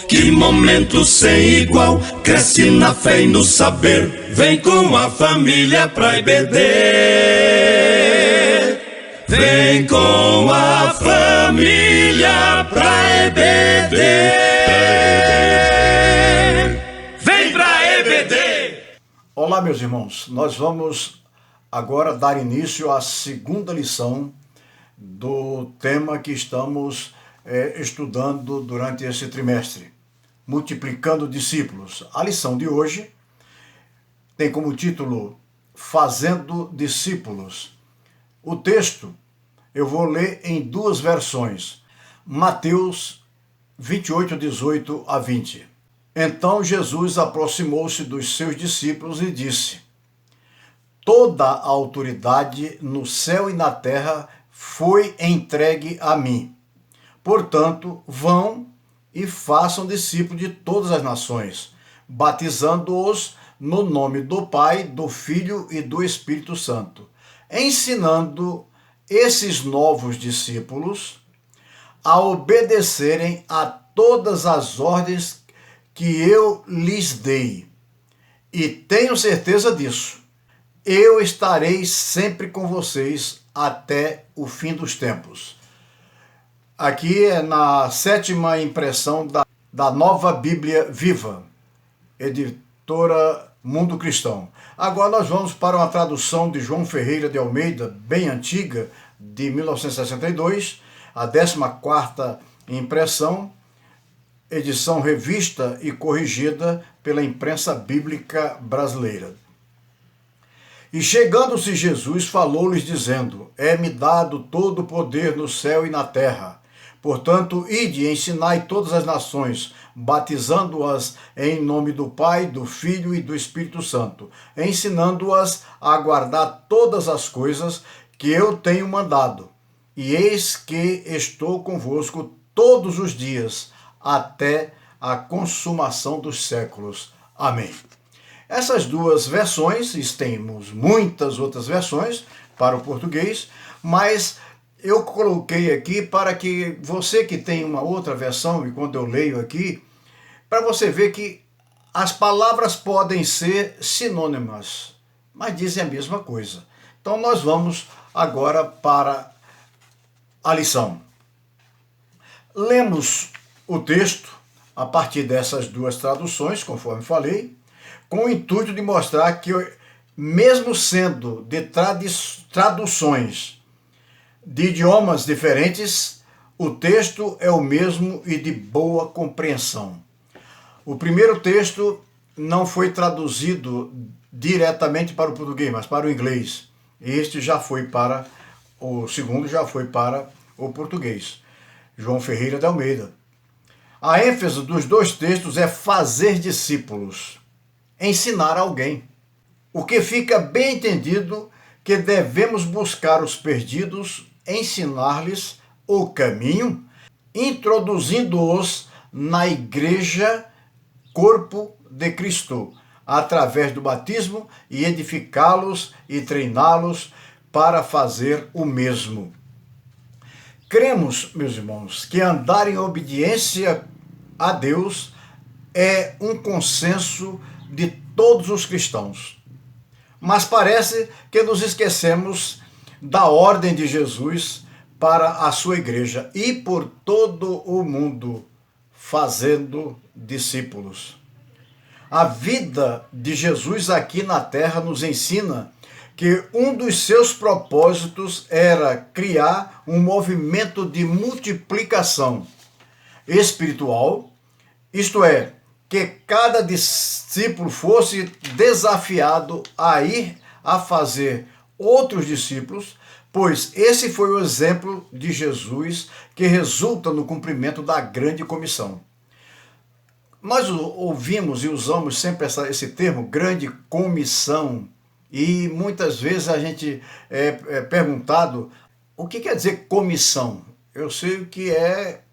Que momento sem igual, cresce na fé e no saber. Vem com a família pra EBD. Vem com a família pra EBD. Vem pra EBD. Olá, meus irmãos. Nós vamos agora dar início à segunda lição do tema que estamos estudando durante esse trimestre, multiplicando discípulos. A lição de hoje tem como título Fazendo Discípulos. O texto eu vou ler em duas versões, Mateus 28, 18 a 20. Então Jesus aproximou-se dos seus discípulos e disse: Toda a autoridade no céu e na terra foi entregue a mim. Portanto, vão e façam discípulos de todas as nações, batizando-os no nome do Pai, do Filho e do Espírito Santo, ensinando esses novos discípulos a obedecerem a todas as ordens que eu lhes dei. E tenho certeza disso. Eu estarei sempre com vocês até o fim dos tempos. Aqui é na 7ª impressão da Nova Bíblia Viva, editora Mundo Cristão. Agora nós vamos para uma tradução de João Ferreira de Almeida, bem antiga, de 1962, a 14ª impressão, edição revista e corrigida pela Imprensa Bíblica Brasileira. E chegando-se Jesus, falou-lhes dizendo: É-me dado todo o poder no céu e na terra. Portanto, ide e ensinai todas as nações, batizando-as em nome do Pai, do Filho e do Espírito Santo, ensinando-as a guardar todas as coisas que eu tenho mandado. E eis que estou convosco todos os dias, até a consumação dos séculos. Amém. Essas duas versões, temos muitas outras versões para o português, mas eu coloquei aqui para que você que tem uma outra versão, e quando eu leio aqui, para você ver que as palavras podem ser sinônimas, mas dizem a mesma coisa. Então nós vamos agora para a lição. Lemos o texto a partir dessas duas traduções, conforme falei, com o intuito de mostrar que, mesmo sendo de traduções de idiomas diferentes, o texto é o mesmo e de boa compreensão. O primeiro texto não foi traduzido diretamente para o português, mas para o inglês. O segundo já foi para o português. João Ferreira de Almeida. A ênfase dos dois textos é fazer discípulos, ensinar alguém. O que fica bem entendido que devemos buscar os perdidos, ensinar-lhes o caminho, introduzindo-os na igreja, corpo de Cristo, através do batismo, e edificá-los e treiná-los para fazer o mesmo. Cremos, meus irmãos, que andar em obediência a Deus é um consenso de todos os cristãos. Mas parece que nos esquecemos da ordem de Jesus para a sua igreja e por todo o mundo, fazendo discípulos. A vida de Jesus aqui na terra nos ensina que um dos seus propósitos era criar um movimento de multiplicação espiritual, isto é, que cada discípulo fosse desafiado a ir a fazer outros discípulos, pois esse foi o exemplo de Jesus que resulta no cumprimento da grande comissão. Nós ouvimos e usamos sempre esse termo, grande comissão, e muitas vezes a gente é perguntado o que quer dizer comissão. Eu sei o que é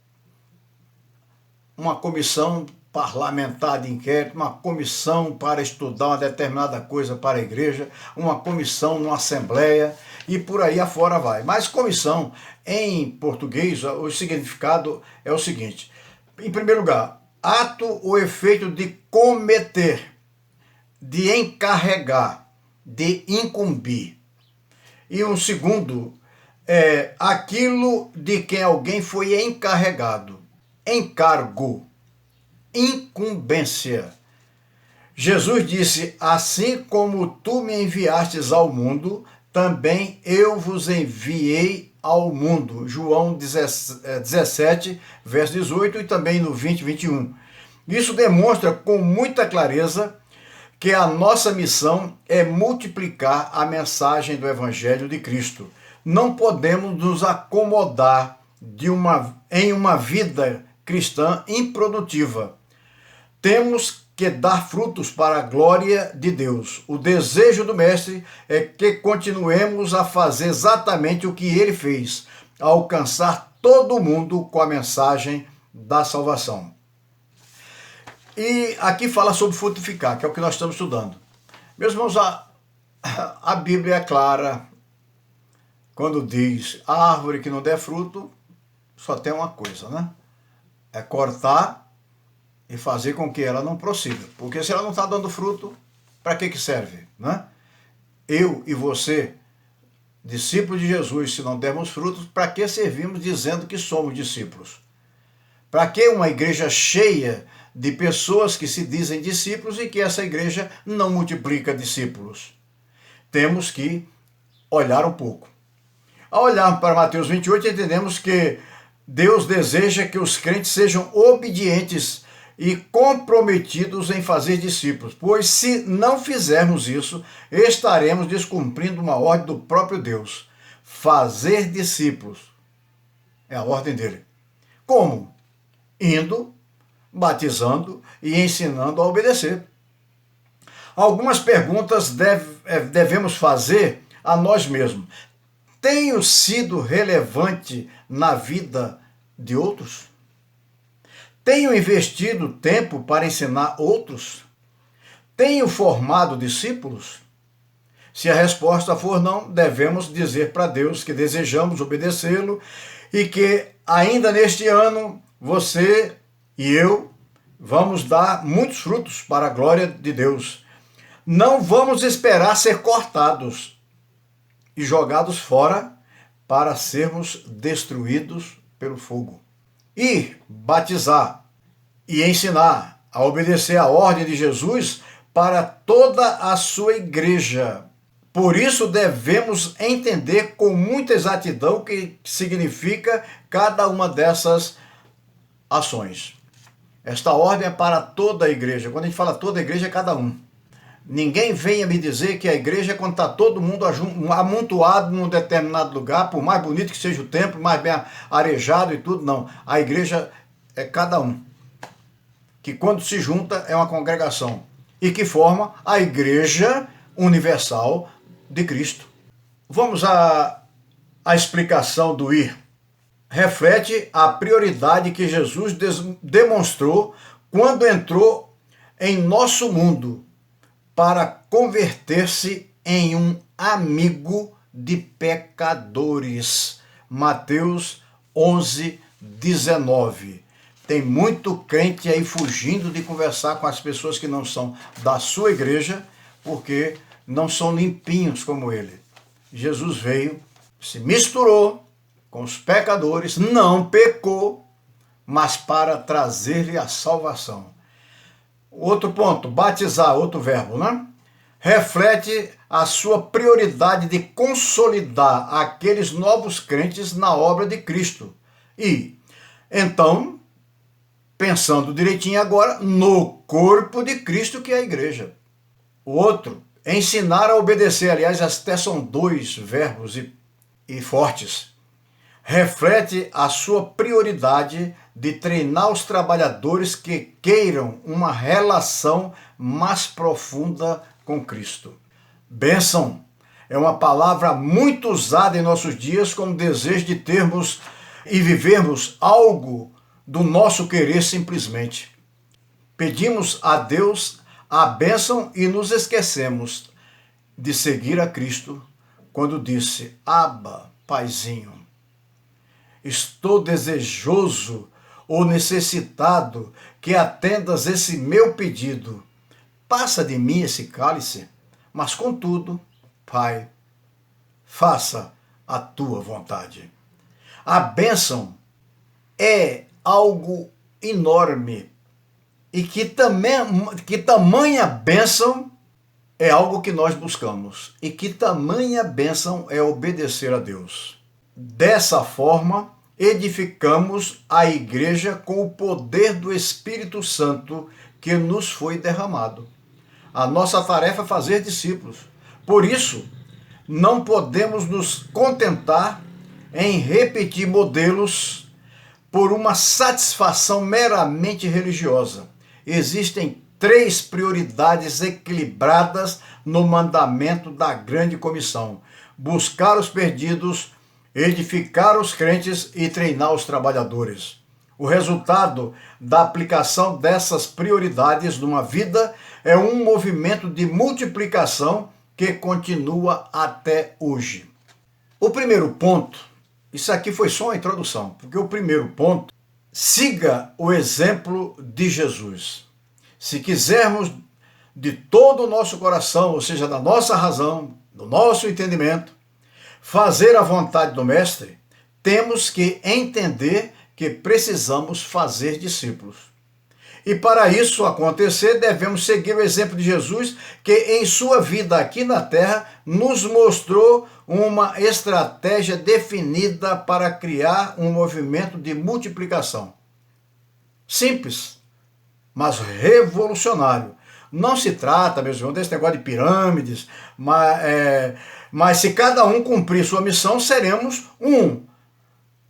uma comissão parlamentar de inquérito, uma comissão para estudar uma determinada coisa para a igreja, uma comissão numa assembleia e por aí afora vai. Mas comissão, em português, o significado é o seguinte: em primeiro lugar, ato ou efeito de cometer, de encarregar, de incumbir. E um segundo é aquilo de quem alguém foi encarregado, encargo, incumbência. Jesus disse: assim como tu me enviastes ao mundo, também eu vos enviei ao mundo. João 17, verso 18 e também no 20, 21. Isso demonstra com muita clareza que a nossa missão é multiplicar a mensagem do Evangelho de Cristo. Não podemos nos acomodar em uma vida cristã improdutiva. Temos que dar frutos para a glória de Deus. O desejo do Mestre é que continuemos a fazer exatamente o que ele fez, a alcançar todo mundo com a mensagem da salvação. E aqui fala sobre frutificar, que é o que nós estamos estudando. Meus irmãos, a Bíblia é clara quando diz: a árvore que não der fruto só tem uma coisa, né? É cortar e fazer com que ela não prossiga. Porque se ela não está dando fruto, para que serve, né? Eu e você, discípulos de Jesus, se não dermos frutos, para que servimos dizendo que somos discípulos? Para que uma igreja cheia de pessoas que se dizem discípulos e que essa igreja não multiplica discípulos? Temos que olhar um pouco. Ao olhar para Mateus 28, entendemos que Deus deseja que os crentes sejam obedientes e comprometidos em fazer discípulos, pois se não fizermos isso, estaremos descumprindo uma ordem do próprio Deus. Fazer discípulos é a ordem dele. Como? Indo, batizando e ensinando a obedecer. Algumas perguntas devemos fazer a nós mesmos. Tenho sido relevante na vida de outros? Tenho investido tempo para ensinar outros? Tenho formado discípulos? Se a resposta for não, devemos dizer para Deus que desejamos obedecê-lo e que ainda neste ano você e eu vamos dar muitos frutos para a glória de Deus. Não vamos esperar ser cortados e jogados fora para sermos destruídos pelo fogo. E batizar e ensinar a obedecer a ordem de Jesus para toda a sua igreja. Por isso devemos entender com muita exatidão o que significa cada uma dessas ações. Esta ordem é para toda a igreja. Quando a gente fala toda a igreja, é cada um. Ninguém venha me dizer que a igreja é quando está todo mundo amontoado num determinado lugar, por mais bonito que seja o templo, mais bem arejado e tudo, não. A igreja é cada um, que quando se junta é uma congregação e que forma a Igreja Universal de Cristo. Vamos à explicação do ir. Reflete a prioridade que Jesus demonstrou quando entrou em nosso mundo para converter-se em um amigo de pecadores. Mateus 11, 19. Tem muito crente aí fugindo de conversar com as pessoas que não são da sua igreja, porque não são limpinhos como ele. Jesus veio, se misturou com os pecadores, não pecou, mas para trazer-lhe a salvação. Outro ponto, batizar, outro verbo, né? Reflete a sua prioridade de consolidar aqueles novos crentes na obra de Cristo. E, então, pensando direitinho agora, no corpo de Cristo que é a igreja. O outro, ensinar a obedecer, aliás, até são dois verbos e fortes. Reflete a sua prioridade de treinar os trabalhadores que queiram uma relação mais profunda com Cristo. Bênção é uma palavra muito usada em nossos dias como desejo de termos e vivermos algo do nosso querer simplesmente. Pedimos a Deus a bênção e nos esquecemos de seguir a Cristo quando disse: Abba, Paizinho, estou desejoso ou necessitado que atendas esse meu pedido. Passa de mim esse cálice, mas contudo, Pai, faça a tua vontade. A bênção é algo enorme e que tamanha bênção é algo que nós buscamos e que tamanha bênção é obedecer a Deus. Dessa forma, edificamos a igreja com o poder do Espírito Santo que nos foi derramado. A nossa tarefa é fazer discípulos. Por isso, não podemos nos contentar em repetir modelos por uma satisfação meramente religiosa. Existem 3 prioridades equilibradas no mandamento da grande comissão: buscar os perdidos, edificar os crentes e treinar os trabalhadores. O resultado da aplicação dessas prioridades numa vida é um movimento de multiplicação que continua até hoje. O primeiro ponto, isso aqui foi só uma introdução, porque o primeiro ponto, siga o exemplo de Jesus. Se quisermos de todo o nosso coração, ou seja, da nossa razão, do nosso entendimento, fazer a vontade do Mestre, temos que entender que precisamos fazer discípulos. E para isso acontecer, devemos seguir o exemplo de Jesus, que em sua vida aqui na terra nos mostrou uma estratégia definida para criar um movimento de multiplicação. Simples, mas revolucionário. Não se trata, meus irmãos, desse negócio de pirâmides, mas se cada um cumprir sua missão, seremos 1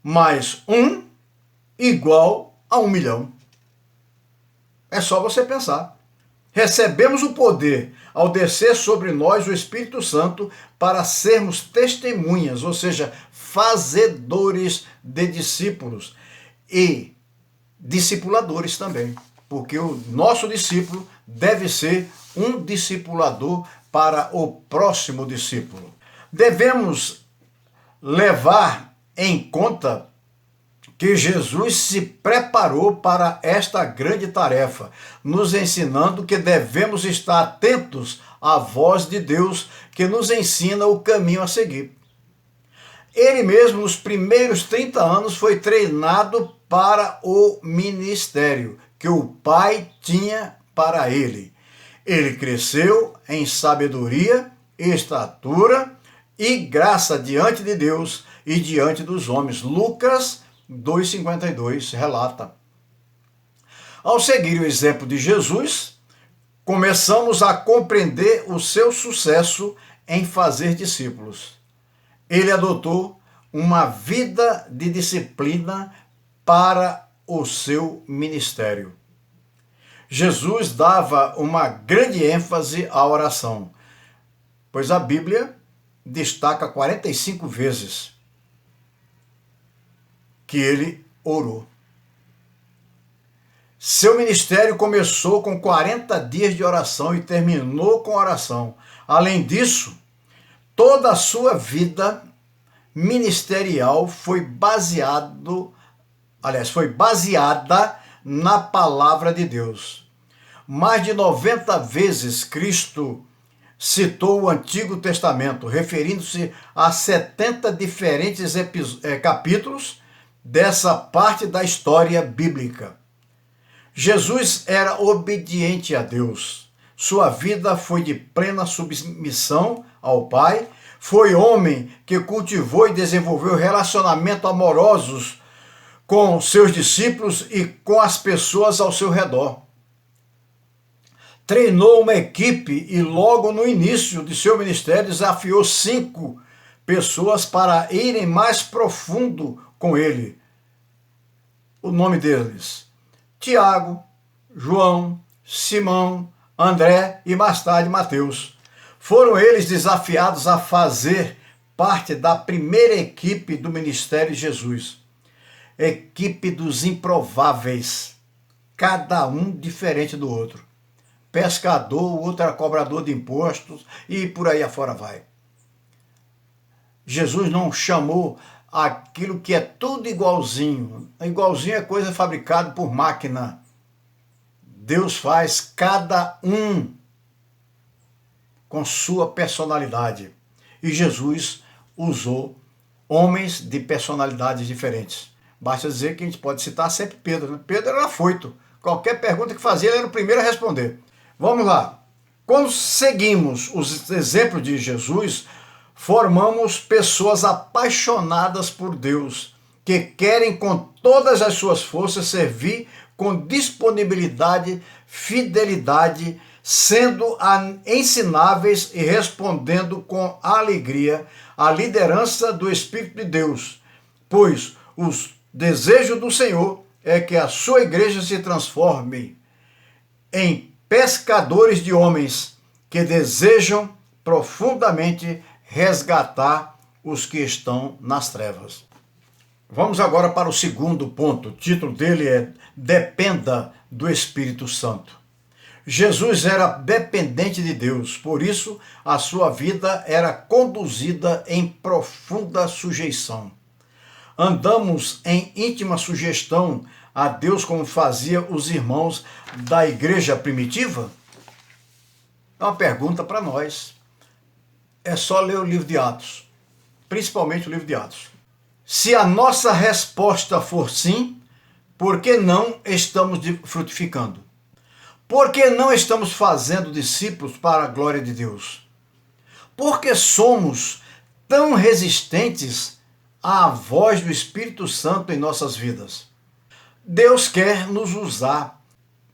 mais 1 igual a 1 milhão. É só você pensar. Recebemos o poder ao descer sobre nós o Espírito Santo para sermos testemunhas, ou seja, fazedores de discípulos e discipuladores também, porque o nosso discípulo deve ser um discipulador para o próximo discípulo. Devemos levar em conta que Jesus se preparou para esta grande tarefa, nos ensinando que devemos estar atentos à voz de Deus que nos ensina o caminho a seguir. Ele mesmo, nos primeiros 30 anos, foi treinado para o ministério que o Pai tinha para ele. Ele cresceu em sabedoria, estatura e graça diante de Deus e diante dos homens. Lucas 2,52 relata. Ao seguir o exemplo de Jesus, começamos a compreender o seu sucesso em fazer discípulos. Ele adotou uma vida de disciplina para o seu ministério. Jesus dava uma grande ênfase à oração, pois a Bíblia destaca 45 vezes que ele orou. Seu ministério começou com 40 dias de oração e terminou com oração. Além disso, toda a sua vida ministerial foi baseada na palavra de Deus. Mais de 90 vezes Cristo citou o Antigo Testamento, referindo-se a 70 diferentes capítulos dessa parte da história bíblica. Jesus era obediente a Deus. Sua vida foi de plena submissão ao Pai. Foi homem que cultivou e desenvolveu relacionamentos amorosos com seus discípulos e com as pessoas ao seu redor. Treinou uma equipe e logo no início de seu ministério desafiou 5 pessoas para irem mais profundo com ele. O nome deles: Tiago, João, Simão, André e mais tarde Mateus. Foram eles desafiados a fazer parte da primeira equipe do ministério de Jesus. Equipe dos improváveis, cada um diferente do outro. Pescador, o outro era cobrador de impostos e por aí afora vai. Jesus não chamou aquilo que é tudo igualzinho. Igualzinho é coisa fabricada por máquina. Deus faz cada um com sua personalidade. E Jesus usou homens de personalidades diferentes. Basta dizer que a gente pode citar sempre Pedro, né? Pedro era afoito. Qualquer pergunta que fazia, ele era o primeiro a responder. Vamos lá. Quando seguimos os exemplos de Jesus, formamos pessoas apaixonadas por Deus, que querem com todas as suas forças servir com disponibilidade, fidelidade, sendo ensináveis e respondendo com alegria à liderança do Espírito de Deus, pois o desejo do Senhor é que a sua igreja se transforme em pescadores de homens que desejam profundamente resgatar os que estão nas trevas. Vamos agora para o segundo ponto. O título dele é Dependa do Espírito Santo. Jesus era dependente de Deus, por isso a sua vida era conduzida em profunda sujeição. Andamos em íntima sujeição a Deus como fazia os irmãos da igreja primitiva? É uma pergunta para nós. É só ler o livro de Atos, principalmente o livro de Atos. Se a nossa resposta for sim, por que não estamos frutificando? Por que não estamos fazendo discípulos para a glória de Deus? Por que somos tão resistentes à voz do Espírito Santo em nossas vidas? Deus quer nos usar,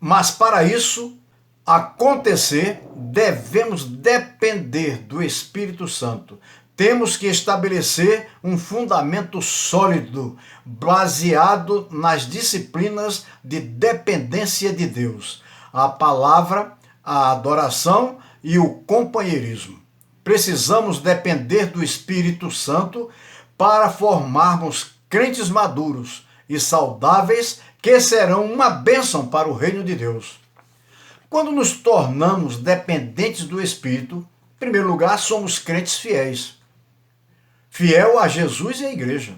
mas para isso acontecer, devemos depender do Espírito Santo. Temos que estabelecer um fundamento sólido, baseado nas disciplinas de dependência de Deus, a palavra, a adoração e o companheirismo. Precisamos depender do Espírito Santo para formarmos crentes maduros e saudáveis que serão uma bênção para o reino de Deus. Quando nos tornamos dependentes do Espírito, em primeiro lugar, somos crentes fiéis. Fiel a Jesus e à igreja.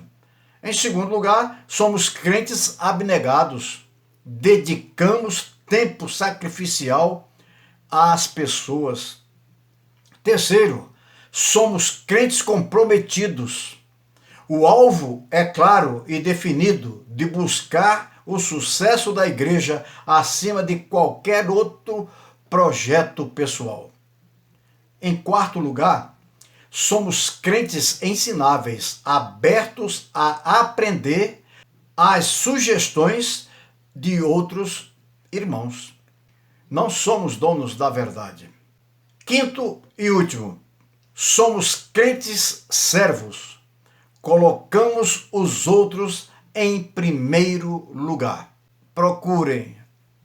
Em segundo lugar, somos crentes abnegados. Dedicamos tempo sacrificial às pessoas. Terceiro, somos crentes comprometidos. O alvo é claro e definido de buscar o sucesso da igreja acima de qualquer outro projeto pessoal. Em quarto lugar, somos crentes ensináveis, abertos a aprender as sugestões de outros irmãos. Não somos donos da verdade. Quinto e último, somos crentes servos. Colocamos os outros em primeiro lugar. Procurem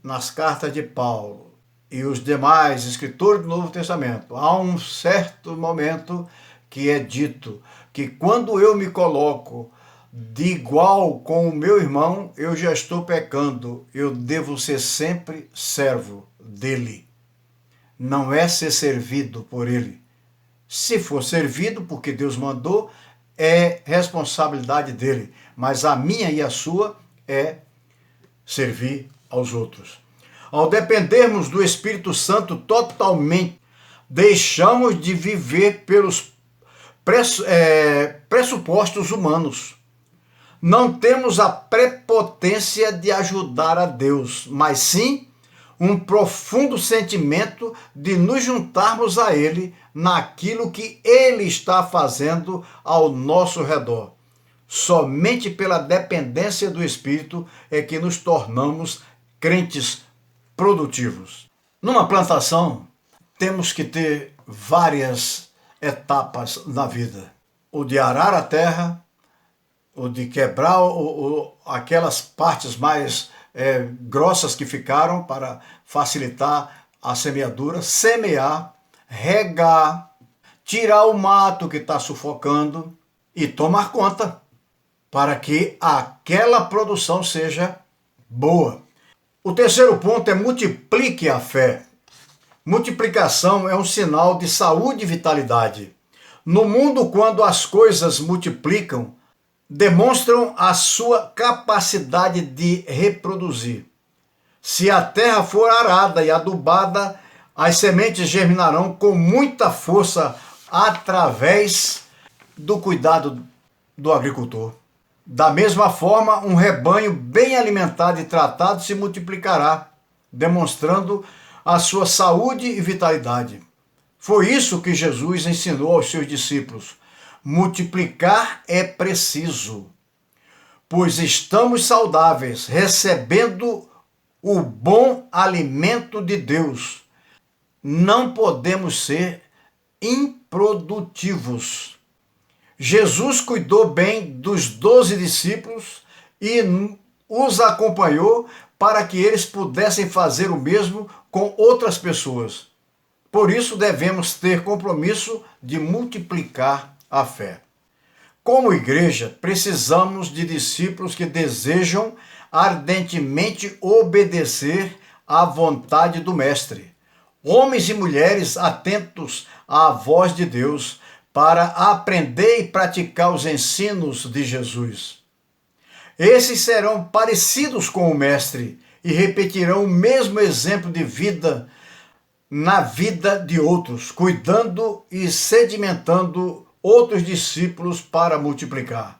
nas cartas de Paulo e os demais escritores do Novo Testamento, há um certo momento que é dito que quando eu me coloco de igual com o meu irmão, eu já estou pecando, eu devo ser sempre servo dele. Não é ser servido por ele. Se for servido porque Deus mandou, é responsabilidade dele, mas a minha e a sua é servir aos outros. Ao dependermos do Espírito Santo totalmente, deixamos de viver pelos pressupostos humanos. Não temos a prepotência de ajudar a Deus, mas sim um profundo sentimento de nos juntarmos a Ele naquilo que Ele está fazendo ao nosso redor. Somente pela dependência do Espírito é que nos tornamos crentes produtivos. Numa plantação, temos que ter várias etapas na vida. O de arar a terra, o de quebrar aquelas partes mais grossas que ficaram para facilitar a semeadura, semear, regar, tirar o mato que está sufocando e tomar conta para que aquela produção seja boa. O terceiro ponto é multiplique a fé. Multiplicação é um sinal de saúde e vitalidade. No mundo, quando as coisas multiplicam, demonstram a sua capacidade de reproduzir. Se a terra for arada e adubada, as sementes germinarão com muita força através do cuidado do agricultor. Da mesma forma, um rebanho bem alimentado e tratado se multiplicará, demonstrando a sua saúde e vitalidade. Foi isso que Jesus ensinou aos seus discípulos. Multiplicar é preciso, pois estamos saudáveis, recebendo o bom alimento de Deus. Não podemos ser improdutivos. Jesus cuidou bem dos 12 discípulos e os acompanhou para que eles pudessem fazer o mesmo com outras pessoas. Por isso devemos ter compromisso de multiplicar a fé. Como igreja, precisamos de discípulos que desejam ardentemente obedecer à vontade do Mestre. Homens e mulheres atentos à voz de Deus para aprender e praticar os ensinos de Jesus. Esses serão parecidos com o Mestre e repetirão o mesmo exemplo de vida na vida de outros, cuidando e sedimentando outros discípulos para multiplicar.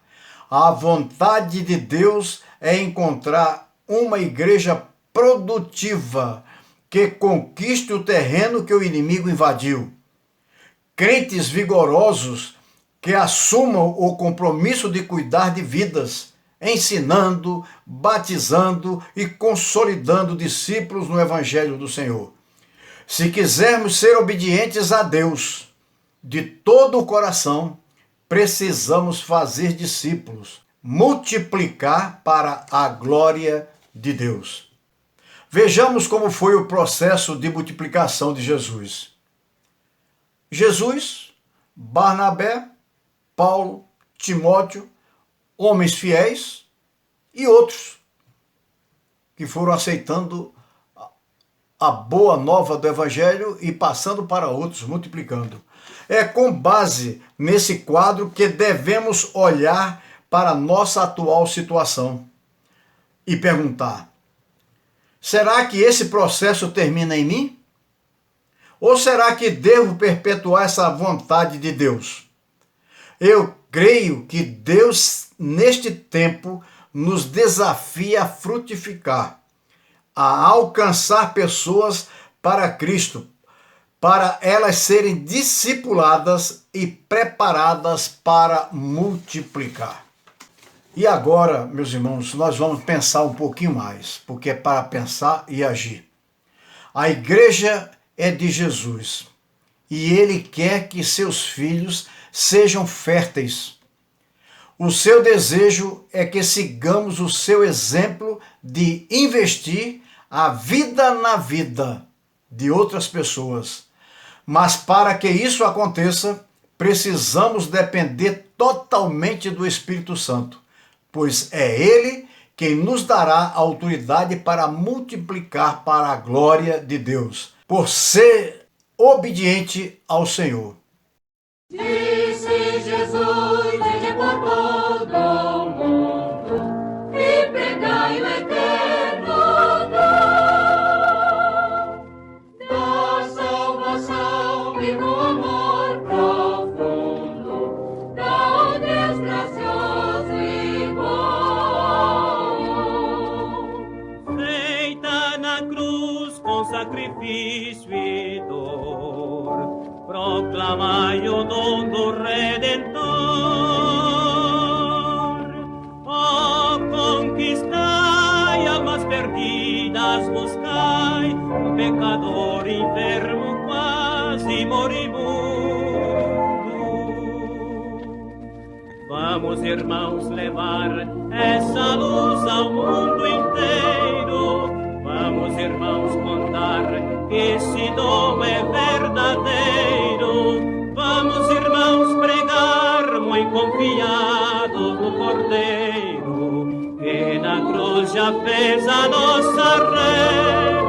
A vontade de Deus é encontrar uma igreja produtiva que conquiste o terreno que o inimigo invadiu. Crentes vigorosos que assumam o compromisso de cuidar de vidas, ensinando, batizando e consolidando discípulos no Evangelho do Senhor. Se quisermos ser obedientes a Deus de todo o coração, precisamos fazer discípulos, multiplicar para a glória de Deus. Vejamos como foi o processo de multiplicação de Jesus. Jesus, Barnabé, Paulo, Timóteo, homens fiéis e outros que foram aceitando a boa nova do Evangelho e passando para outros, multiplicando. É com base nesse quadro que devemos olhar para a nossa atual situação e perguntar: será que esse processo termina em mim? Ou será que devo perpetuar essa vontade de Deus? Eu creio que Deus, neste tempo, nos desafia a frutificar, a alcançar pessoas para Cristo, para elas serem discipuladas e preparadas para multiplicar. E agora, meus irmãos, nós vamos pensar um pouquinho mais, porque é para pensar e agir. A igreja é de Jesus e Ele quer que seus filhos sejam férteis. O seu desejo é que sigamos o seu exemplo de investir a vida na vida de outras pessoas. Mas para que isso aconteça, precisamos depender totalmente do Espírito Santo, pois é Ele quem nos dará autoridade para multiplicar para a glória de Deus, por ser obediente ao Senhor. Disse Jesus, ide por todo o mundo e pregai o eterno dom da salvação e do amor profundo, da Deus gracioso e bom. Feita na cruz com sacrifício e dor, proclamai o dom do Redentor. Oh, conquistai almas perdidas, buscai um pecador enfermo, quase moribundo. Vamos, irmãos, levar essa luz ao mundo inteiro. Vamos, irmãos, contar que esse dom é verdadeiro. Vamos, irmãos, pregar muito confiados no Cordeiro, que na cruz já fez a nossa rede.